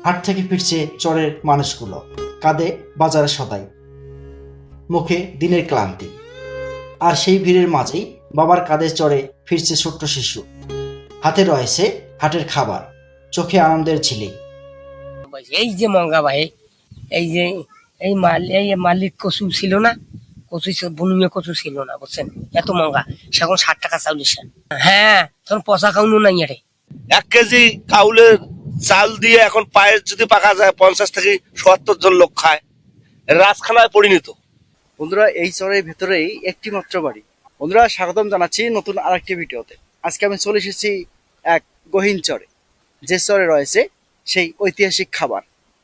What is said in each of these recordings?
হাট থেকে ফিরছে চরের মানুষগুলো, কাঁধে বাজারে সদাই, মুখে দিনের ক্লান্তি। আর সেই ভিড়ের মাঝেই বাবার কাঁধে চড়ে ফিরছে ছোট্ট শিশু, হাতে রয়েছে হাটের খাবার, চোখে আনন্দের ঝিলিক। এই যে মঙ্গা ভাই, এই যে এই মালিক কচু ছিল না, বনুয়ে কচু ছিল না, বুঝছেন? এত মঙ্গা, সেখন 60 টাকা চাউলের সার। হ্যাঁ, তখন পচা খাওয়ানো নাই আরে। 1 কেজি কাউলের চাল দিয়ে এখন পায়েস যদি পাকা যায় 50 থেকে 70 জন লোক খায়, রাজখানায় পরিণত। বন্ধুরা, এই চরের ভেতরেই একটি মাত্র বাড়ি। বন্ধুরা, স্বাগতম জানাচ্ছি নতুন আরেকটি ভিডিওতে। আজকে আমি চলে এসেছি এক গহীন চরে, যে চরে রয়েছে সেই ঐতিহাসিক খাবার,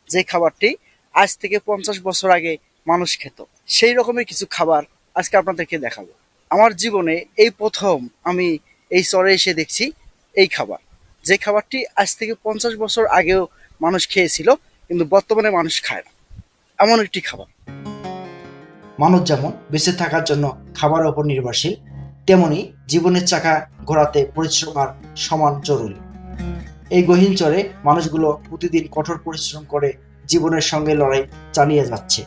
যে খাবারটি আজ থেকে 50 বছর আগে মানুষ খেত। সেই রকমের কিছু খাবার আজকে আপনাদেরকে দেখাবো। আমার জীবনে এই প্রথম আমি এই চরে এসে দেখছি এই খাবার, যে খাবারটি আজ থেকে 50 বছর আগেও মানুষ খেয়েছিল, কিন্তু বর্তমানে মানুষ খায় না, এমন একটি খাবার। মানুষ যেমন বেঁচে থাকার জন্য খাবারের উপর নির্ভরশীল, তেমনি জীবনের চাকা ঘোরাতে পরিশ্রম আর সমান জরুরি। এই গহীন চরে মানুষগুলো প্রতিদিন কঠোর পরিশ্রম করে জীবনের সঙ্গে লড়াই চালিয়ে যাচ্ছে।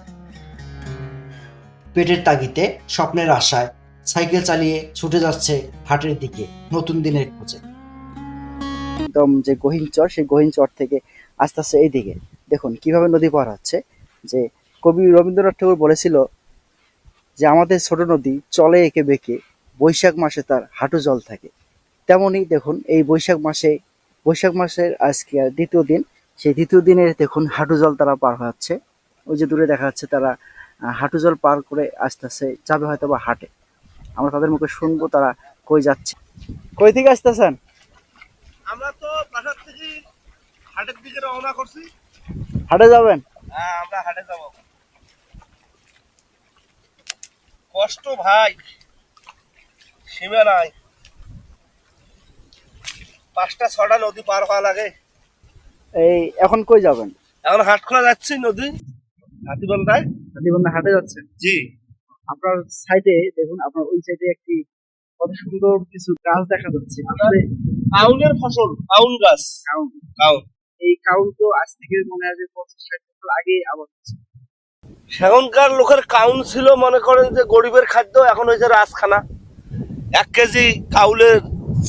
পেটের তাগিদে, স্বপ্নের আশায় সাইকেল চালিয়ে ছুটে যাচ্ছে হাটের দিকে, নতুন দিনের খোঁজে। একদম যে গহীন চর, সেই গহীন চর থেকে আস্তে আস্তে এইদিকে দেখুন কিভাবে নদী পার হচ্ছে। যে কবি রবীন্দ্রনাথ ঠাকুর বলেছিল যে আমাদের ছোট নদী চলে এঁকে বেঁকে, বৈশাখ মাসে তার হাঁটু জল থাকে। তেমনই দেখুন এই বৈশাখ মাসের আজকে দ্বিতীয় দিন, সেই দ্বিতীয় দিনের দেখুন হাঁটু জল তারা পার হচ্ছে। ওই যে দূরে দেখা যাচ্ছে তারা হাঁটু জল পার করে আস্তে আস্তে যাবে হয়তো বা হাটে। আমরা তাদের মুখে শুনবো তারা কই যাচ্ছে। কই থেকে আসতেছেন? আমরা তো বাসার থেকে হাটের দিকে রওনা করছি। হাটে যাবেন? হ্যাঁ, আমরা হাটে যাব। কষ্ট ভাই, সীমা নাই। 5টা 6টা নদী পার হওয়া লাগে। এই এখন কই যাবেন? এখন হাট খোলা যাচ্ছি, নদী হাতিবান্ধায়। হাতিবান্ধা হাটে যাচ্ছেন? জি। আপনার সাইডে দেখুন, আপনার ওই সাইডে একটি কত সুন্দর কিছু গাছ দেখা যাচ্ছে। আসলে কাউনের ফসল, কাউন গাছ। কাউন, কাউন, এই কাউন তো আজ থেকে মনে হয় যে 50-60 বছর আগে আবার হচ্ছে। সেখানকার লোকের কাউন ছিল মনে করেন যে গরিবের খাদ্য, এখন হয়েছে রাজখানা। 1 কেজি কাউলের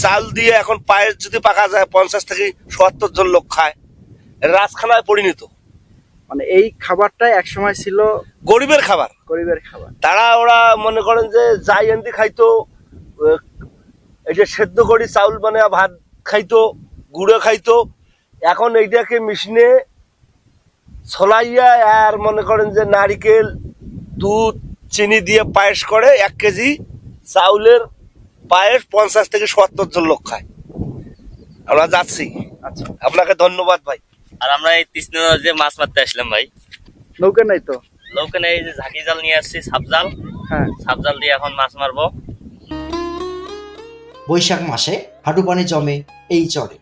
চাল দিয়ে এখন পায়েস যদি পাকা যায় 50 থেকে 70 জন লোক খায়, রাজখানায় পরিণত। মানে এই খাবারটা একসময় ছিল গরিবের খাবার, গরিবের খাবার। ওরা মনে করেন যে যাই এন্দি খাইতো, এই যে সেদ্ধ করি চাউল মানে ভাত খাইতো, গুঁড়ো খাইতো। এখন এইটাকে মেশিনে ছলাইয়া আর মনে করেন যে নারিকেল, দুধ, চিনি দিয়ে পায়েস করে। 1 কেজি চাউলের পায়েস 50 থেকে 70 জন লোক খায়। আমরা যাচ্ছি। আচ্ছা, আপনাকে ধন্যবাদ ভাই। আর আমরা এই তৃষ্ণা যে মাছ মারতে আসলাম ভাই। নৌকা নাই তো? নৌকা নেই, যে ঝাঁকি জাল নিয়ে আসছি, সাপজাল। হ্যাঁ, সাপজাল দিয়ে এখন মাছ মারবো। বৈশাখ মাসে হাঁটু পানি জমে এই চরে,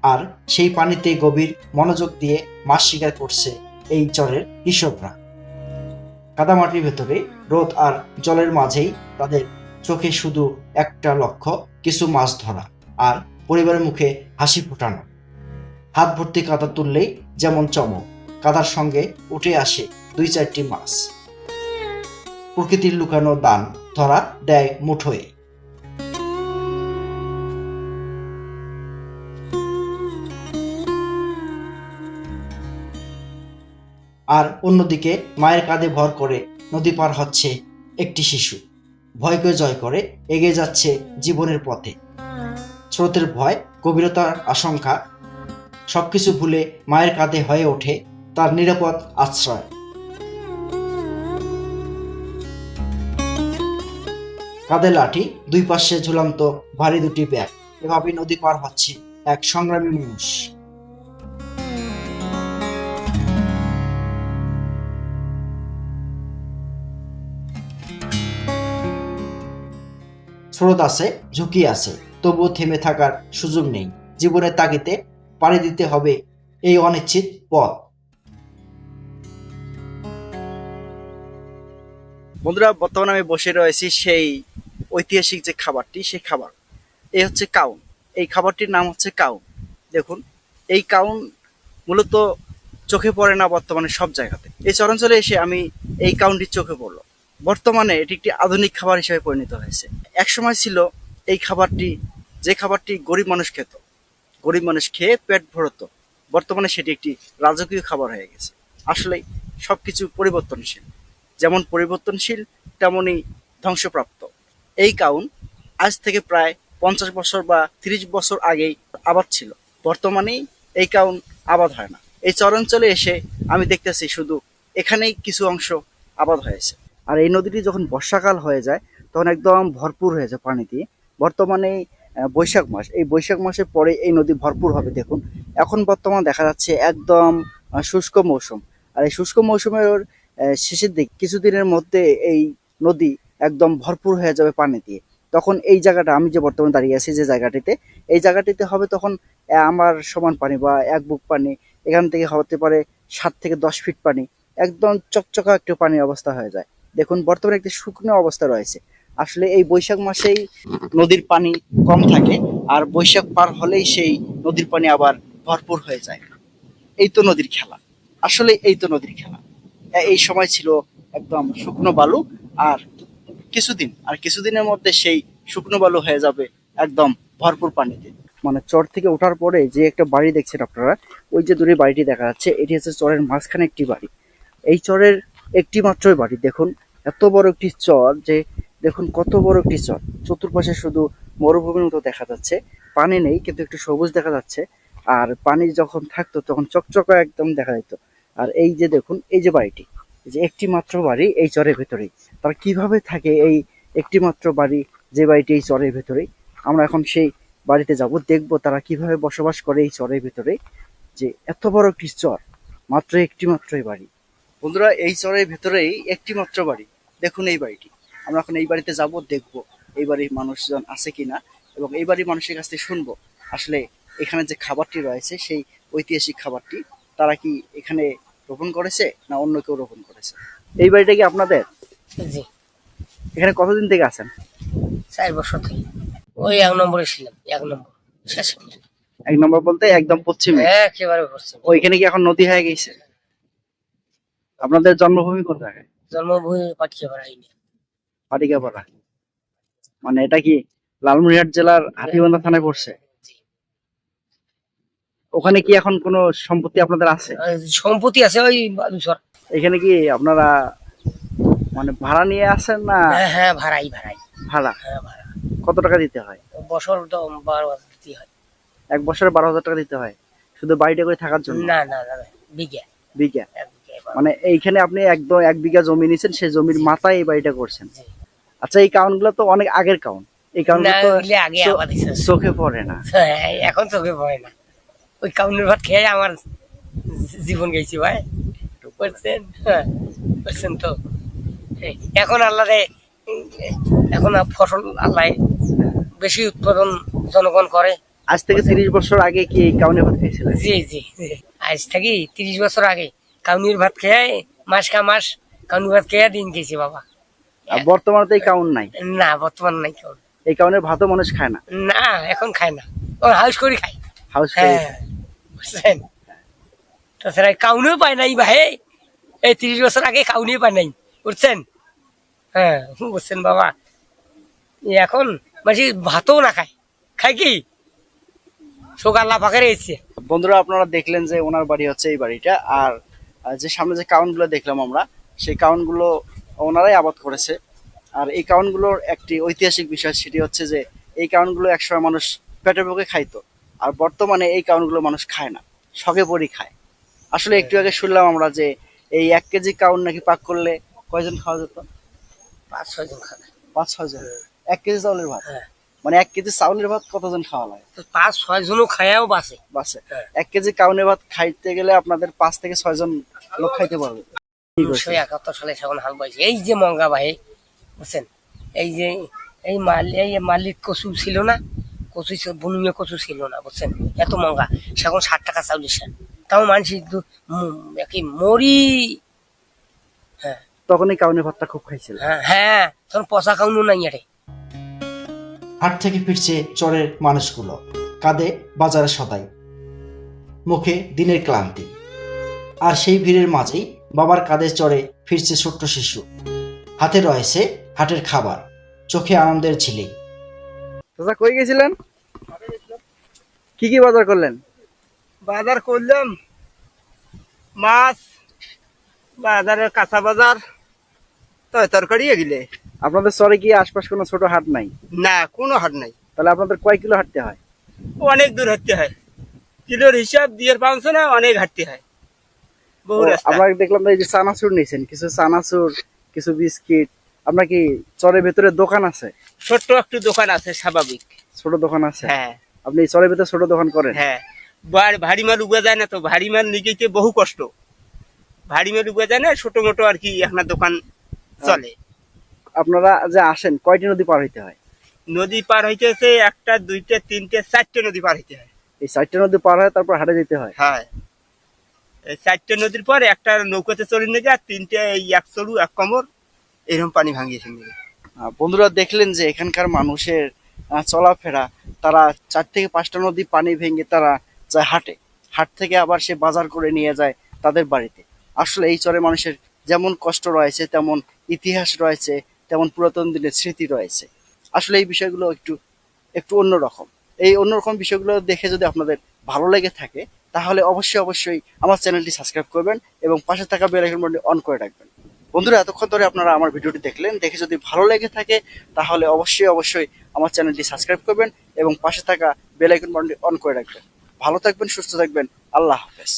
আর সেই পানিতে গভীর মনোযোগ দিয়ে মাছ শিকার করছে এই চরের কৃষকরা। কাদামাটির ভেতরে রোদ আর জলের মাঝেই তাদের চোখে শুধু একটা লক্ষ্য, কিছু মাছ ধরা আর পরিবারের মুখে হাসি ফোটানো। হাত ভর্তি কাদা তুললেই যেমন চমক, কাদার সঙ্গে উঠে আসে 2-4টি মাছ। প্রকৃতির লুকানো দান ধরা দেয় মুঠোয়। আর অন্যদিকে মায়ের কাঁধে ভর করে নদী পার হচ্ছে একটি শিশু, ভয়কে জয় করে এগিয়ে যাচ্ছে জীবনের পথে। স্রোতের ভয়, গভীরতার আশঙ্কা, সবকিছু ভুলে মায়ের কাঁধে হয়ে ওঠে তার নিরাপদ আশ্রয়। কাঁধে লাঠি, দুই পাশে ঝুলন্ত ভারী দুটি ব্যাগ, এভাবে নদী পার হচ্ছে এক সংগ্রামী মানুষ। স্রোত আছে, ঝুঁকি আছে, তবুও থেমে থাকার সুযোগ নেই। জীবনের তাগিদে পাড়ি দিতে হবে এই অনিশ্চিত পথ। বন্ধুরা, বর্তমানে আমি বসে রয়েছি সেই ঐতিহাসিক যে খাবারটি, সেই খাবার এই হচ্ছে কাউন। এই খাবারটির নাম হচ্ছে কাউন। দেখুন, এই কাউন মূলত চোখে পড়ে না বর্তমানে সব জায়গাতে। এই চরাঞ্চলে এসে আমি এই কাউনটি চোখে পড়লো। বর্তমানে এটি একটি আধুনিক খাবার হিসেবে পরিণত হয়েছে। একসময় ছিল এই খাবারটি, যে খাবারটি গরিব মানুষ খেত, গরিব মানুষ খেয়ে পেট ভরতো, বর্তমানে সেটি একটি রাজকীয় খাবার হয়ে গেছে। আসলে সবকিছু পরিবর্তনশীল, যেমন পরিবর্তনশীল তেমনই ধ্বংসপ্রাপ্ত। এই কাউন আজ থেকে প্রায় 50 বছর বা 30 বছর আগেই আবাদ ছিল, বর্তমানেই এই কাউন আবাদ হয় না। এই চরাঞ্চলে এসে আমি দেখতেছি শুধু এখানেই কিছু অংশ আবাদ হয়েছে। আর এই নদীটি যখন বর্ষাকাল হয়ে যায় তখন একদম ভরপুর হয়ে যায় পানি দিয়ে। বর্তমানে বৈশাখ মাস, এই বৈশাখ মাসের পরে এই নদী ভরপুর হবে। দেখুন এখন বর্তমান দেখা যাচ্ছে একদম শুষ্ক মৌসুম। আর এই শুষ্ক মৌসুমের শেষের দিক কিছুদিনের মধ্যে এই নদী একদম ভরপুর হয়ে যাবে পানি দিয়ে। তখন এই জায়গাটা, আমি যে বর্তমানে দাঁড়িয়ে আছি যে জায়গাটিতে, এই জায়গাটিতে হবে তখন আমার সমান পানি বা এক বুক পানি। এখান থেকে হতে পারে 7 থেকে 10 ফিট পানি, একদম চকচকা একটু পানির অবস্থা হয়ে যায়। দেখুন বর্তমানে একটি শুকনো অবস্থা রয়েছে। আসলে এই বৈশাখ মাসেই নদীর পানি কম থাকে, আর বৈশাখ পার হলেই সেই নদীর পানি আবার ভরপুর হয়ে যায়। এই তো নদীর খেলা, আসলে এই তো নদীর খেলা। এই সময় ছিল একদম শুকনো বালু, আর কিছুদিনের মধ্যে সেই শুকনো বালু হয়ে যাবে একদম ভরপুর পানিতে। মানে চর থেকে ওঠার পরে যে একটা বাড়ি দেখছেন আপনারা, ওই যে দূরে বাড়িটি দেখা যাচ্ছে, এটি হচ্ছে চরের মাঝখানে একটি বাড়ি। এই চরের একটি মাত্রই বাড়ি। দেখুন এত বড় একটি চর, যে দেখুন কত বড় একটি চর, চতুর্পাশে শুধু মরুভূমির মতো দেখা যাচ্ছে। পানি নেই কিন্তু একটু সবুজ দেখা যাচ্ছে, আর পানি যখন থাকতো তখন চকচকা একদম দেখা যেত। আর এই যে দেখুন এই যে বাড়িটি, এই যে একটি মাত্র বাড়ি এই চরের ভেতরেই। তার কিভাবে থাকে এই একটি মাত্র বাড়ি, যে বাড়িটি এই চরের ভেতরেই, আমরা এখন সেই বাড়িতে যাব, দেখবো তারা কিভাবে বসবাস করে এই চরের ভেতরে। যে এত বড় একটি চর, মাত্র একটি মাত্রই বাড়ি। বন্ধুরা এই চরের ভেতরেই একটি মাত্র বাড়ি, দেখুন এই বাড়িটি। আমরা এখন এই বাড়িতে যাব, দেখবো এই বাড়ির মানুষজন আছে কিনা, এবং এই বাড়ির মানুষের কাছ থেকে শুনবো আসলে এখানে যে খাবারটি রয়েছে, সেই ঐতিহাসিক খাবারটি তারা কি এখানে রোপণ করেছে না অন্য কেউ রোপণ করেছে। এই বাড়িটা কি আপনাদের? জি, এখানে কতদিন থেকে আছেন? 4 বছর থেকে। ওই 1 নম্বরে ছিলাম, 1 নম্বর শেষ। 1 নম্বর বলতে একদম পশ্চিমে? একেবারে পশ্চিম। ওইখানে কি এখন নদী হয়ে গেছে? আপনাদের জন্মভূমি কোথায়? জন্মভূমি পাটকিয়াপাড়া। পাটিকাপাড়া। মানে এটা কি লালমনিরহাট জেলার হাতীবান্ধা থানায় পড়ছে? ওখানে কি এখন কোনো সম্পত্তি আপনাদের আছে? সম্পত্তি আছে ওই বালুচর। এখানে কি আপনারা মানে ভাড়া নিয়ে আসেন না? হ্যাঁ, ভাড়াই। ভাড়া হ্যাঁ, ভাড়া। কত টাকা দিতে হয়? বছর তো 12,000 দিতে হয়। এক বছরে 12,000 টাকা দিতে হয় শুধু বাড়িটা করে থাকার জন্য? না, বিঘা। বিঘা? 1 বিঘা। মানে এইখানে আপনি একদম 1 বিঘা জমি নিয়েছেন, সেই জমির মাথায় এই বাড়িটা করছেন? জি। আচ্ছা এই কাউনগুলো তো অনেক আগের কাউন, এই কাউনগুলো তো আগে আবাদ হয়েছে। চোখে পড়ে না। এখন চোখে পড়ে না। ওই কাউনের ভাত খেয়ে আমার জীবন গেছি ভাই, বুঝছেন তো। এখন এখন ফসল আল্লাহ বেশি উৎপাদন জনগণ করে। আজ থেকে 30 বছর আগে কি এই কাউনের ভাত খেয়েছিলেন? জি। আজ থেকে 30 বছর আগে কাউনির ভাত খেয়ে মাস কাউনির ভাত খেয়ে দিন গেছি বাবা। আর বর্তমানে তো এই কাউন নাই? না, বর্তমান নাই কাউন। এই কাউনের ভাতও মানুষ খায় না? না, এখন খায় না, ও হাউস করে খায়। হাউস বুঝছেন, তাছাড়া কাউনেও পায় নাই ভাই। এই 30 বছর আগে কাউনিও পায় নাই, বুঝছেন। হ্যাঁ, বুঝছেন বাবা। এখন মাঝে ভাতও না খায় কি শোক আল্লাহ পাখের এসছে। বন্ধুরা আপনারা দেখলেন যে ওনার বাড়ি হচ্ছে এই বাড়িটা, আর যে সামনে যে কাউনগুলো দেখলাম আমরা, সেই কাউনগুলো ওনারাই আবাদ করেছে। আর এই কাউনগুলোর একটি ঐতিহাসিক বিষয়, সেটি হচ্ছে যে এই কাউনগুলো একসময় মানুষ পেটে বুকে খাইতো, আর বর্তমানে এই কাউনগুলো মানুষ খায় না, শখে পড়ি খায়। আসলে একটু আগে শুনলাম আমরা যে এই 1 কেজি কাউন নাকি পাক করলে কয়জন খাওয়া যেত? 5-6 জন খাবে। 5-6 জন? 1 কেজি চাউলের ভাত? হ্যাঁ। মানে 1 কেজি চাউলের ভাত কতজন খাওয়া লাগে? 5-6 জনও খায়াও বাঁচে। হ্যাঁ। 1 কেজি কাউনের ভাত খাইতে গেলে আপনাদের 5 থেকে 6 জন লোক খাইতে পারবে। 1971 সালে যখন হাল বাইছে, এই যে মঙ্গা ভাই, বুঝছেন, এই যে এই মালিক কচু ছিল না, বনুমিয়া কচু ছিল না, বুঝছেন, এত মঙ্গা। সেখন 60 টাকা চাউলের সার, তাও মানুষ মরি। হ্যাঁ, তখন এই কাউনের ভাতটা খুব খাইছিল। হ্যাঁ, তখন পচা কাউনও নাই আরে। হাট থেকে ফিরছে চরের মানুষগুলো, কাঁধে বাজারে সদাই, মুখে দিনের ক্লান্তি। আর সেই ভিড়ের মাঝেই বাবার কাঁধে চড়ে ফিরছে ছোট্ট শিশু। হাতে রয়েছে হাটের খাবার, চোখে আনন্দের ঝিলিক। চাচা কই গেছিলেন? কি কি বাজার করলেন? বাজার করলাম মাছ, বাজারের কাঁচা বাজার, তরকারি এগুলো। আপনাদের চরে কি আশপাশ কোনো ছোট হাট নাই? না, কোনো হাট নাই। তাহলে আপনাদের কয় কিলো হাঁটতে হয়? অনেক দূর হাঁটতে হয়, কিলোর হিসাব দিয়ে পাঁচশো না, অনেক হাঁটতে হয়, বহু রাস্তা। আমরা দেখলাম এই যে চানাচুর নিয়েছেন, কিছু চানাচুর, কিছু বিস্কিট। আপনার কি চরের ভেতরে দোকান আছে? ছোট্ট একটু দোকান আছে, স্বাভাবিক। ছোট দোকান আছে? হ্যাঁ আপনি চরের ভেতরে ছোট দোকান করেন? হ্যাঁ, ভারী মাল উগা যায় না তো, ভারী মাল নিকেতে বহু কষ্ট। ভারী মাল উগা যায় না, ছোট মোটো আর কি একটা দোকান চলে। আপনারা যে আসেন কয়টি নদী পার হইতে হয়? নদী পার হইতেছে একটা, দুইটা, তিনটে, চারটে নদী পার হইতে হয়। এই 4টা নদী পার হয় তারপর হাটে যেতে হয়? হ্যাঁ, এই চারটে নদীর পর একটা নৌকাতে চলে নিয়ে যায়, তিনটে এই এক চলু এক কমর এরকম পানি ভাঙিয়েছে নিয়ে। বন্ধুরা দেখলেন যে এখানকার মানুষের চলাফেরা, তারা 4 থেকে 5টা নদী পানি ভেঙে তারা যায় হাটে, হাট থেকে আবার সে বাজার করে নিয়ে যায় তাদের বাড়িতে। আসলে এই চরে মানুষের যেমন কষ্ট রয়েছে, তেমন ইতিহাস রয়েছে, তেমন পুরাতন দিনের স্মৃতি রয়েছে। আসলে এই বিষয়গুলো একটু একটু অন্যরকম। এই অন্যরকম বিষয়গুলো দেখে যদি আপনাদের ভালো লেগে থাকে, তাহলে অবশ্যই আমার চ্যানেলটি সাবস্ক্রাইব করবেন এবং পাশে থাকা বেল আইকন বাটনটি অন করে রাখবেন। বন্ধুরা এতক্ষণ ধরে আপনারা আমার ভিডিওটি দেখলেন, দেখে যদি ভালো লেগে থাকে তাহলে অবশ্যই আমার চ্যানেলটি সাবস্ক্রাইব করবেন এবং পাশে থাকা বেল আইকন বাটনটি অন করে রাখবেন। ভালো থাকবেন, সুস্থ থাকবেন, আল্লাহ হাফেজ।